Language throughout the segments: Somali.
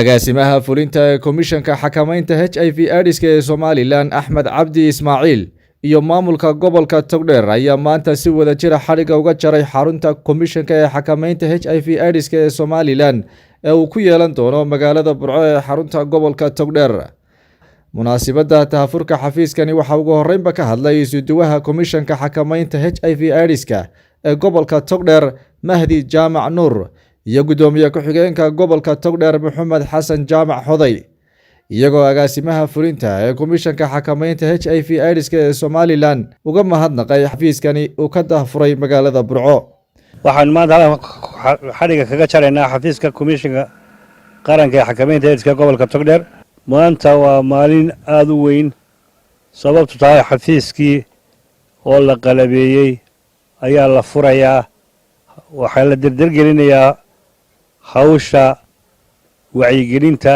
agaasimaha fulinta ee komishanka xakamaynta HIV/AIDS-ka ee Somaliland Axmed Cabdi Ismaaciil iyo maamulka gobolka Togdheer ayaa maanta si wada jir ah xariga uga jaray xarunta komishanka ee xakamaynta HIV/AIDS-ka ee Somaliland ee uu ku yeelan doono magaalada Burco ee xarunta gobolka Togdheer. munaasabada tahafurka xafiiskani waxa ugu horeynba ka hadlay isuduwaha komishanka xakamaynta HIV/AIDS-ka ee gobolka Togdheer Mahdi Jaamac Nuur iyo gudoomiye ku-xigeenka gobolka Togdheer Maxamed Xasan Jaamac Xoday iyagoo agaasimaha fulinta ee komishanka xakamaynta HIV/AIDS-ka ee Somaliland uga mahadnaqay xafiiskani uu ka dahafuray magaalada Burco. waxaan maanta xariga kaga jaraynaa xafiiska komishanka qaranka ee xakamaynta AIDS-ka gobolka Togdheer. maanta waa maalin aad u weyn sababtu tahay xafiiskii oo la qalabeeyey ayaa la furayaa. waxaa la dardargelinayaa hawsha wacyigelinta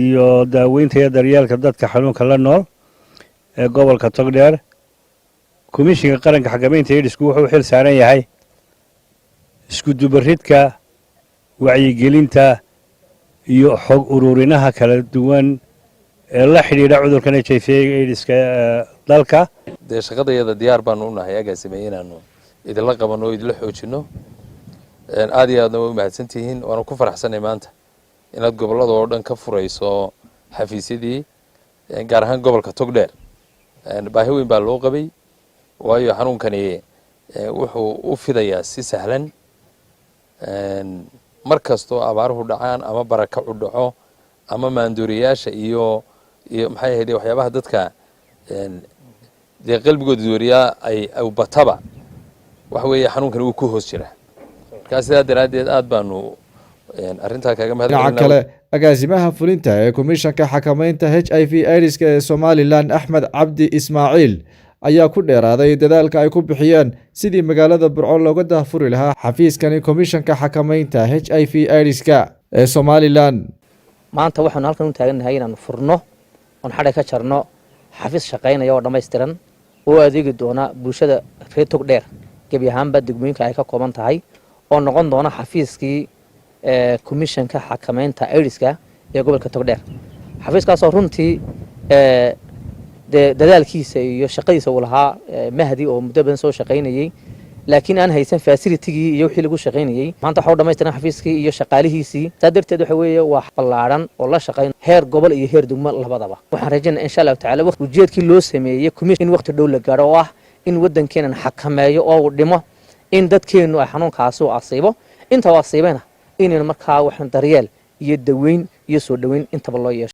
iyo daaweynta iyo daryeelka dadka xanuunka la nool ee gobolka Togdheer. komishanka qaranka xakamaynta AIDS-ku wuxuu xil saaran yahay isku dubaridka wacyigelinta iyo xog ururinaha kala duwan ee la xidhiidha cudurkan HIV/AIDS-ka dalka. shaqadayada diyaar baan u nahay agaasime inaanu idinla qabano oo idinla xoojino. aad iyo aadna way u mahadsantihiin. waana ku faraxsanay maanta inaad gobolada oo dhan ka furayso xafiisyadii gaar ahaan gobolka Togdheer. baahi weyn baa loo qabay waayo xanuunkani wuxuu u fidayaa si sahlan. mar kastoo abaaruhu dhacaan ama baraka u dhaco ama maandooriyaasha iyo maxay ahayd waxyaabaha dadka qalbigooda dooriyaa ay bataba waxa weeye xanuunkani uu ku hoos jira. marka sidaa daraadeed aad baanu arrintaa kaga mahadcelinaynaa. dhinaca kale agaasimaha fulinta ee komishanka xakamaynta HIV/AIDS-ka ee Somaliland Axmed Cabdi Ismaaciil ayaa ku dheeraaday dadaalka ay ku bixiyeen sidii magaalada Burco looga dahfuri lahaa xafiiskani komishanka xakamaynta HIV/AIDS-ka ee Somaliland. maanta waxaan halkan u taaganahay inaan furno oo xadhay ka jarno xafiis shaqeynaya oo dhameystiran oo adeegi doona bulshada reer Togdheer gabi ahaanba degmooyinka ay ka kooban tahay oo noqon doona xafiiskii komishanka xakamaynta AIDS-ka ee gobolka Togdheer. xafiiskaas oo runtii dadaalkiisa iyo shaqadiisa uu lahaa Mahdi oo muddo badan soo shaqeynayay laakiin aan haysan facility-gii iyo wixii lagu shaqeynayay. maanta waxa uu dhameystiran xafiiskii iyo shaqaalihiisii. darteed waxa weeye waa ballaaran oo la shaqeyn heer gobol iyo heer degmo labadaba. waxaan rajaynayaa insha Allah tacaala ujeedkii loo sameeyay komishan waqti dhow la gaaro oo ah in wadankeena xakameeyo oo uu dhimo in dadkeenu ay xanuunkaasi u asiibo. inta waa asiibana inaynu markaa waxaan daryeel iyo daweyn iyo soo dhaweyn intaba loo yeesho.